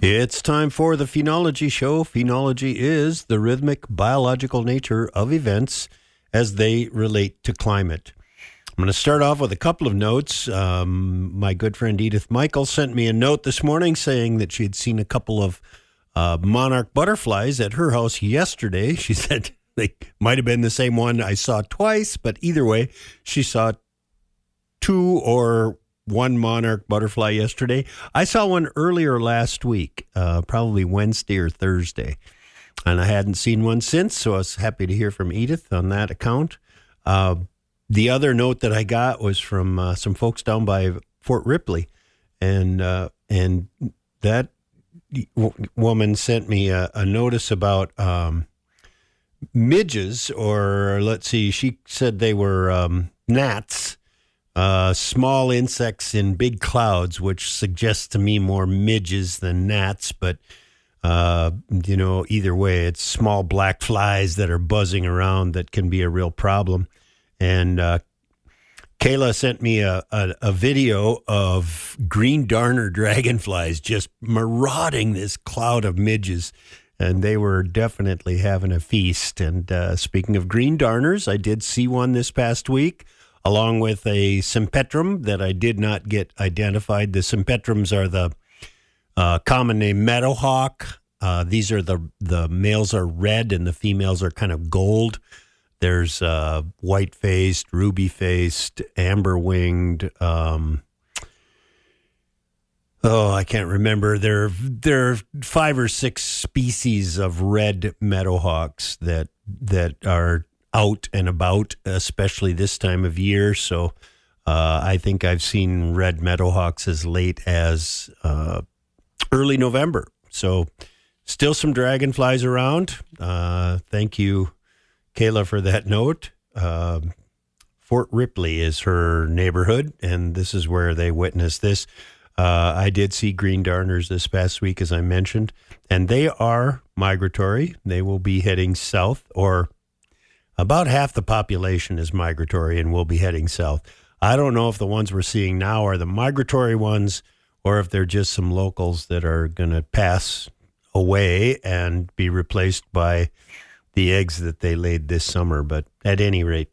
It's time for the Phenology Show. Phenology is the rhythmic biological nature of events as they relate to climate. I'm going to start off with a couple of notes. My good friend Edith Michael sent me a note this morning saying that she had seen a couple of monarch butterflies at her house yesterday. She said they might have been the same one I saw twice, but either way, she saw two or one monarch butterfly yesterday. I saw one earlier last week, probably Wednesday or Thursday, and I hadn't seen one since, so I was happy to hear from Edith on that account. The other note that I got was from some folks down by Fort Ripley, and that woman sent me a notice about midges, or let's see, she said they were gnats. Small insects in big clouds, which suggests to me more midges than gnats, but, either way, it's small black flies that are buzzing around that can be a real problem. And Kayla sent me a video of green darner dragonflies just marauding this cloud of midges, and they were definitely having a feast. And speaking of green darners, I did see one this past week, along with a sympetrum that I did not get identified. The sympetrums are the common name meadowhawk. These are the males are red and the females are kind of gold. There's white-faced, ruby-faced, amber-winged. I can't remember. There are 5 or 6 species of red meadowhawks that are out and about, especially this time of year. So I think I've seen red meadowhawks as late as early November. So still some dragonflies around. Thank you, Kayla, for that note. Fort Ripley is her neighborhood, and this is where they witnessed this. I did see green darners this past week, as I mentioned, and they are migratory. They will be heading south, or about half the population is migratory and will be heading south. I don't know if the ones we're seeing now are the migratory ones or if they're just some locals that are going to pass away and be replaced by the eggs that they laid this summer. But at any rate,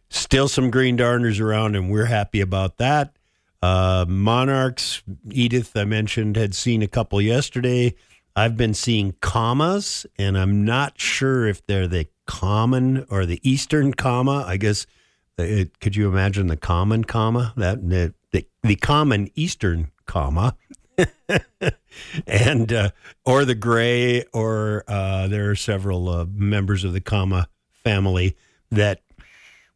still some green darners around, and we're happy about that. Monarchs, Edith, I mentioned, had seen a couple yesterday. I've been seeing commas, and I'm not sure if they're the common or the eastern comma. I guess, could you imagine the common comma? The common eastern comma, and or the gray, or there are several members of the comma family that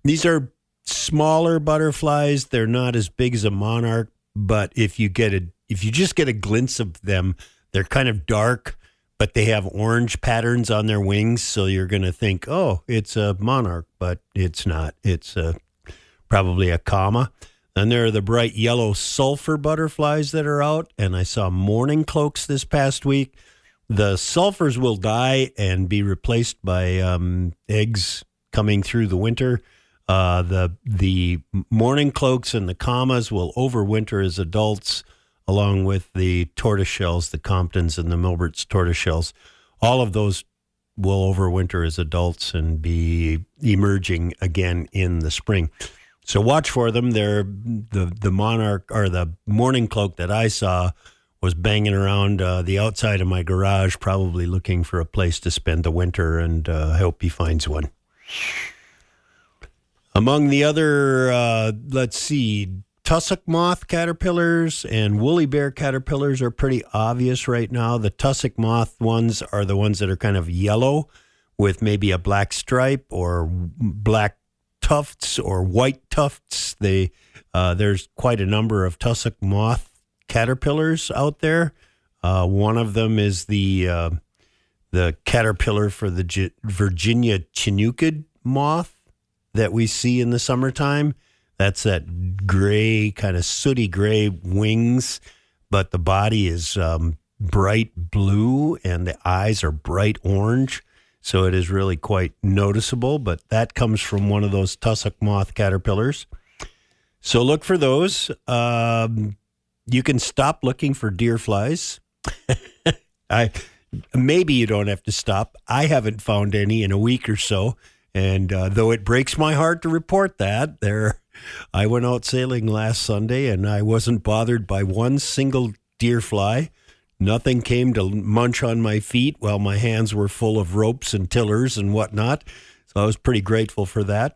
these are smaller butterflies. They're not as big as a monarch, but if you just get a glimpse of them, they're kind of dark, but they have orange patterns on their wings, so you're going to think, oh, it's a monarch, but it's not. It's probably a comma. Then there are the bright yellow sulfur butterflies that are out, and I saw mourning cloaks this past week. The sulfurs will die and be replaced by eggs coming through the winter. The mourning cloaks and the commas will overwinter as adults, along with the tortoiseshells, the Comptons and the Milbert's tortoiseshells. All of those will overwinter as adults and be emerging again in the spring. So watch for them. They're the monarch, or the mourning cloak that I saw was banging around the outside of my garage, probably looking for a place to spend the winter, and I hope he finds one. Among the other, let's see, tussock moth caterpillars and woolly bear caterpillars are pretty obvious right now. The tussock moth ones are the ones that are kind of yellow with maybe a black stripe or black tufts or white tufts. There's quite a number of tussock moth caterpillars out there. One of them is the caterpillar for the Virginia Chinookid moth that we see in the summertime. That's that gray, kind of sooty gray wings, but the body is bright blue and the eyes are bright orange. So it is really quite noticeable, but that comes from one of those tussock moth caterpillars. So look for those. You can stop looking for deer flies. I maybe you don't have to stop. I haven't found any in a week or so, and though it breaks my heart to report that, I went out sailing last Sunday, and I wasn't bothered by one single deer fly. Nothing came to munch on my feet while my hands were full of ropes and tillers and whatnot. So I was pretty grateful for that.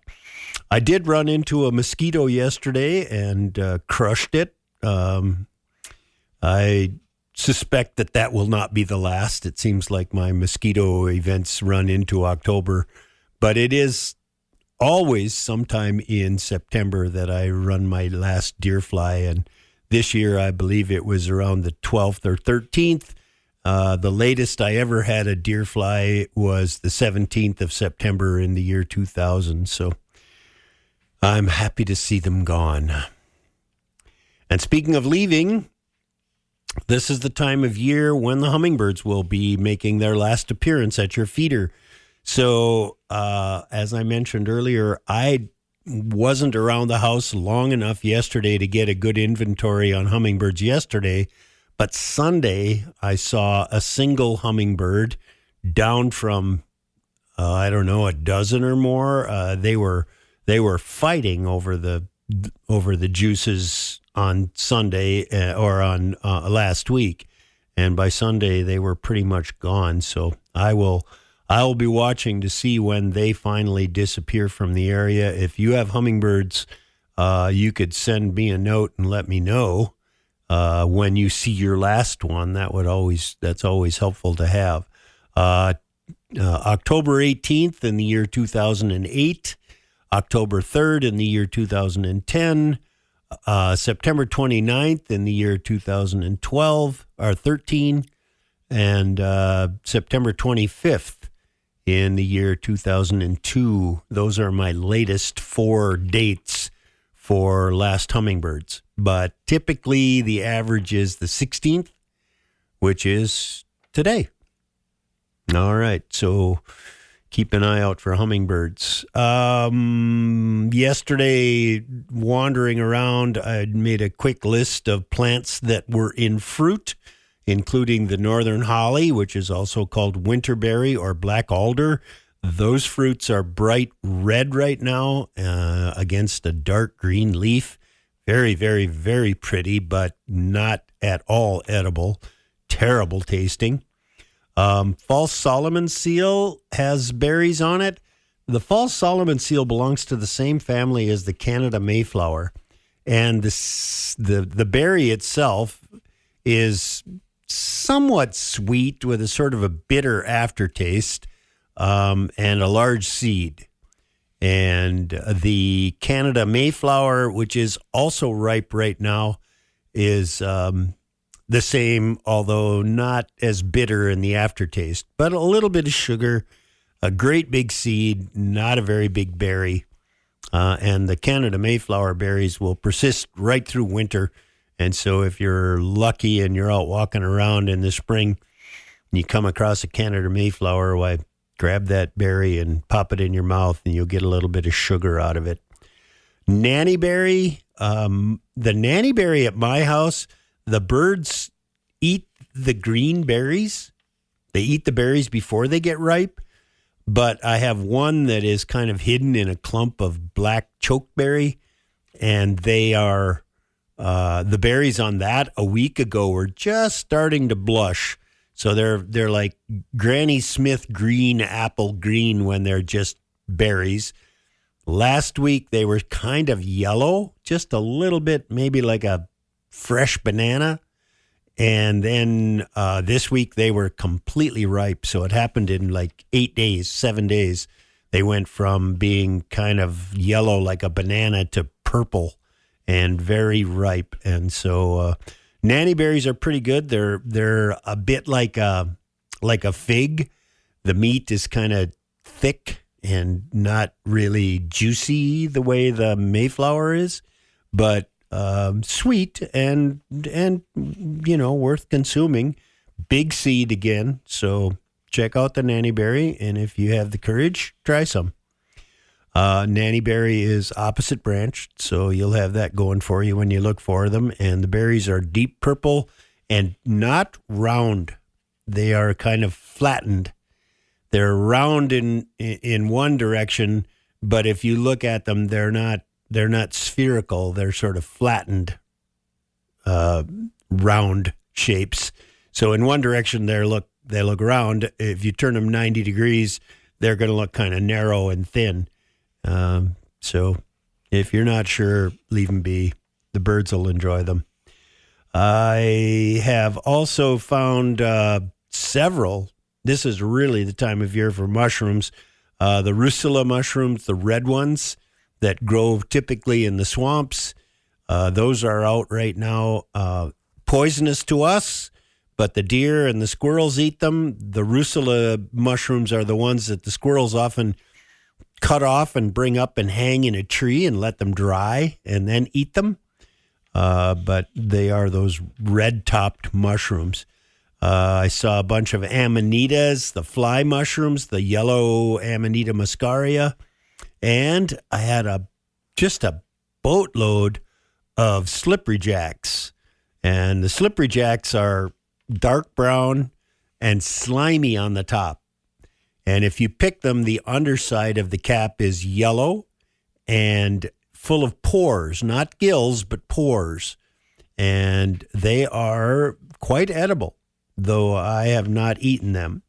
I did run into a mosquito yesterday and crushed it. I suspect that will not be the last. It seems like my mosquito events run into October, but it is always sometime in September that I run my last deer fly. And this year, I believe it was around the 12th or 13th. The latest I ever had a deer fly was the 17th of September in the year 2000. So I'm happy to see them gone. And speaking of leaving, this is the time of year when the hummingbirds will be making their last appearance at your feeder. So, as I mentioned earlier, I wasn't around the house long enough yesterday to get a good inventory on hummingbirds yesterday, but Sunday I saw a single hummingbird down from, I don't know, a dozen or more. They were fighting over the juices on Sunday or on last week, and by Sunday they were pretty much gone. So I'll be watching to see when they finally disappear from the area. If you have hummingbirds, you could send me a note and let me know when you see your last one. That's always helpful to have. October 18th in the year 2008, October 3rd in the year 2010, September 29th in the year 2012 or 13, and September 25th in the year 2002. Those are my latest 4 dates for last hummingbirds. But typically the average is the 16th, which is today. All right, so keep an eye out for hummingbirds. Yesterday, wandering around, I made a quick list of plants that were in fruit, including the northern holly, which is also called winterberry or black alder. Those fruits are bright red right now against a dark green leaf. Very, very, very pretty, but not at all edible. Terrible tasting. False Solomon seal has berries on it. The false Solomon seal belongs to the same family as the Canada Mayflower. And the berry itself is somewhat sweet with a sort of a bitter aftertaste and a large seed. And the Canada Mayflower, which is also ripe right now, is the same, although not as bitter in the aftertaste, but a little bit of sugar, a great big seed, not a very big berry. And the Canada Mayflower berries will persist right through winter. And so if you're lucky and you're out walking around in the spring, and you come across a Canada Mayflower, why, grab that berry and pop it in your mouth and you'll get a little bit of sugar out of it. Nannyberry, the nannyberry at my house, the birds eat the green berries. They eat the berries before they get ripe. But I have one that is kind of hidden in a clump of black chokeberry, and they are the berries on that a week ago were just starting to blush. So they're like Granny Smith green, apple green when they're just berries. Last week they were kind of yellow, just a little bit, maybe like a fresh banana. And then this week they were completely ripe. So it happened in like 7 days. They went from being kind of yellow like a banana to purple and very ripe. And so nanny berries are pretty good. They're a bit like a fig. The meat is kind of thick and not really juicy the way the Mayflower is, but sweet and worth consuming. Big seed again. So check out the nannyberry, and if you have the courage, try some. Nannyberry is opposite branched, so you'll have that going for you when you look for them. And the berries are deep purple, and not round. They are kind of flattened. They're round in one direction, but if you look at them, they're not spherical. They're sort of flattened, round shapes. So in one direction, they look round. If you turn them 90 degrees, they're going to look kind of narrow and thin. So if you're not sure, leave them be. The birds will enjoy them. I have also found several. This is really the time of year for mushrooms. The Rusula mushrooms, the red ones that grow typically in the swamps. Those are out right now. Poisonous to us, but the deer and the squirrels eat them. The Rusula mushrooms are the ones that the squirrels often cut off and bring up and hang in a tree and let them dry and then eat them. But they are those red-topped mushrooms. I saw a bunch of amanitas, the fly mushrooms, the yellow Amanita muscaria, and I had just a boatload of slippery jacks. And the slippery jacks are dark brown and slimy on the top. And if you pick them, the underside of the cap is yellow and full of pores, not gills, but pores. And they are quite edible, though I have not eaten them.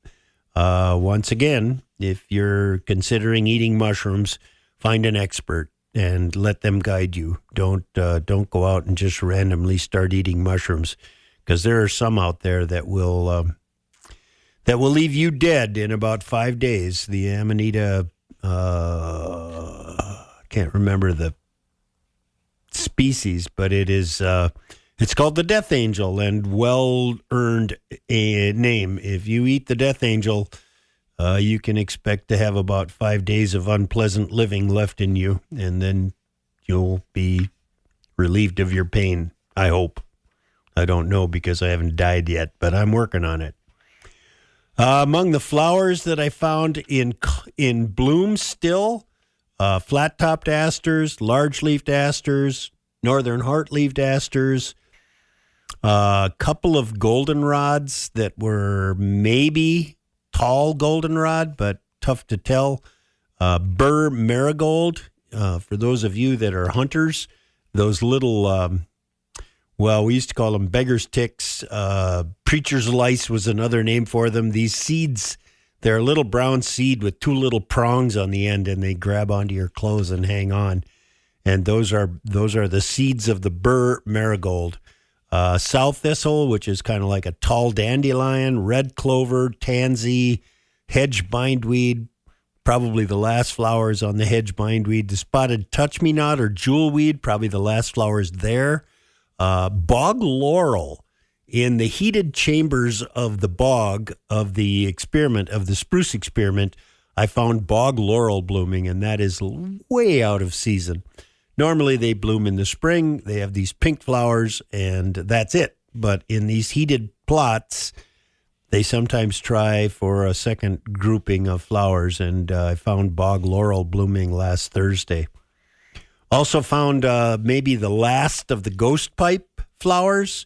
Once again, if you're considering eating mushrooms, find an expert and let them guide you. Don't go out and just randomly start eating mushrooms, because there are some out there that will leave you dead in about 5 days. The Amanita, can't remember the species, but it's called the Death Angel, and well-earned a name. If you eat the Death Angel, you can expect to have about 5 days of unpleasant living left in you, and then you'll be relieved of your pain, I hope. I don't know, because I haven't died yet, but I'm working on it. Among the flowers that I found in bloom still, flat-topped asters, large-leafed asters, northern heart-leaved asters, a couple of goldenrods that were maybe tall goldenrod, but tough to tell. Burr marigold, for those of you that are hunters, those little, we used to call them beggar's ticks. Preacher's lice was another name for them. These seeds, they're a little brown seed with two little prongs on the end, and they grab onto your clothes and hang on. And those are the seeds of the Burr marigold. South thistle, which is kind of like a tall dandelion, red clover, tansy, hedge bindweed, probably the last flowers on the hedge bindweed. The spotted touch-me-not or jewelweed, probably the last flowers there. Bog laurel. In the heated chambers of the bog of the experiment, of the spruce experiment, I found bog laurel blooming, and that is way out of season. Normally they bloom in the spring. They have these pink flowers, and that's it. But in these heated plots, they sometimes try for a second grouping of flowers, and I found bog laurel blooming last Thursday. Also found maybe the last of the ghost pipe flowers,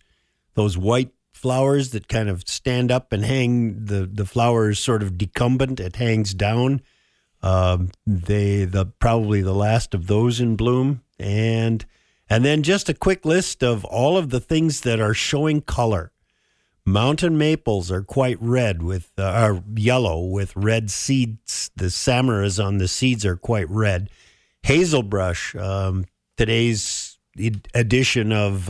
those white flowers that kind of stand up and hang. The flower is sort of decumbent. It hangs down. Probably the last of those in bloom. And then just a quick list of all of the things that are showing color. Mountain maples are quite red are yellow with red seeds. The samaras on the seeds are quite red. Hazelbrush, today's edition of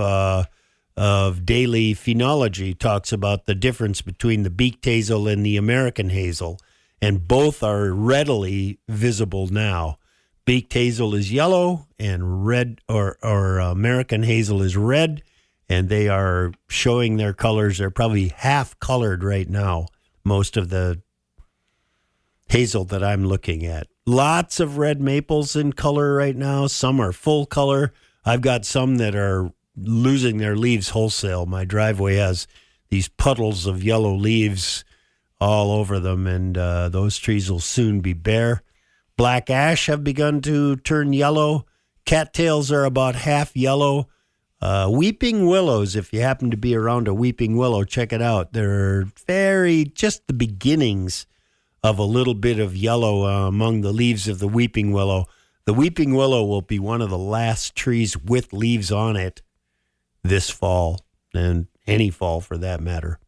Daily Phenology talks about the difference between the beaked hazel and the American hazel, and both are readily visible now. Beaked hazel is yellow, and red or American hazel is red, and they are showing their colors. They're probably half colored right now, most of the hazel that I'm looking at. Lots of red maples in color right now. Some are full color. I've got some that are losing their leaves wholesale. My driveway has these puddles of yellow leaves all over them, and those trees will soon be bare. Black ash have begun to turn yellow. Cattails are about half yellow. Weeping willows, if you happen to be around a weeping willow, check it out. They're just the beginnings of a little bit of yellow among the leaves of the weeping willow. The weeping willow will be one of the last trees with leaves on it this fall, and any fall for that matter.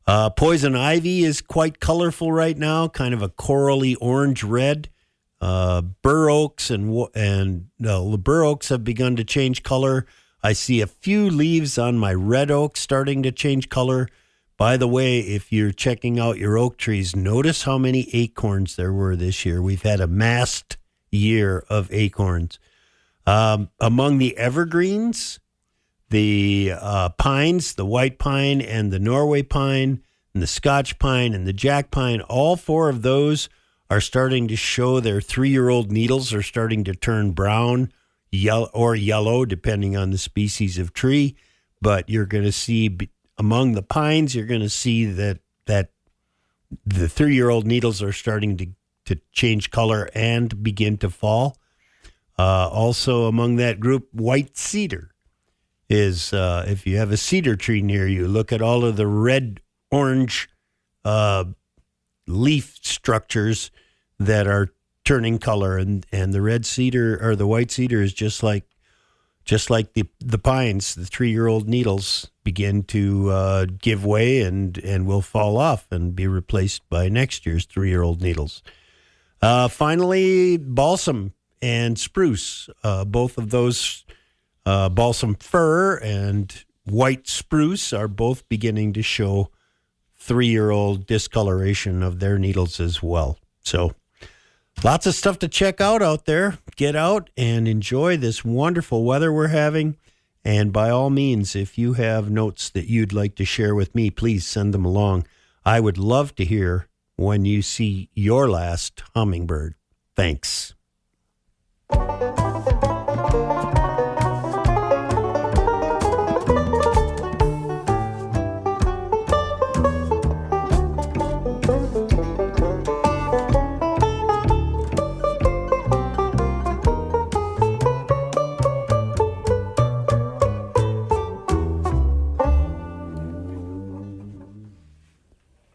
Poison ivy is quite colorful right now, kind of a corally orange-red. Bur oaks the bur oaks have begun to change color. I see a few leaves on my red oak starting to change color. By the way, if you're checking out your oak trees, notice how many acorns there were this year. We've had a massed year of acorns. Among the evergreens, the pines, the white pine and the Norway pine and the Scotch pine and the jack pine, all four of those are starting to show their 3-year-old needles are starting to turn brown, yellow, depending on the species of tree. But you're going to see among the pines, you're going to see that the 3-year-old needles are starting to change color and begin to fall. Also among that group, white cedar is, if you have a cedar tree near you, look at all of the red-orange leaf structures that are turning color, and the red cedar or the white cedar is just like the pines. The 3-year-old needles begin to give way and will fall off and be replaced by next year's 3-year-old needles. Finally, balsam and spruce, both of those, balsam fir and white spruce, are both beginning to show 3-year-old discoloration of their needles as well. So lots of stuff to check out there. Get out and enjoy this wonderful weather we're having. And by all means, if you have notes that you'd like to share with me, please send them along. I would love to hear when you see your last hummingbird. Thanks.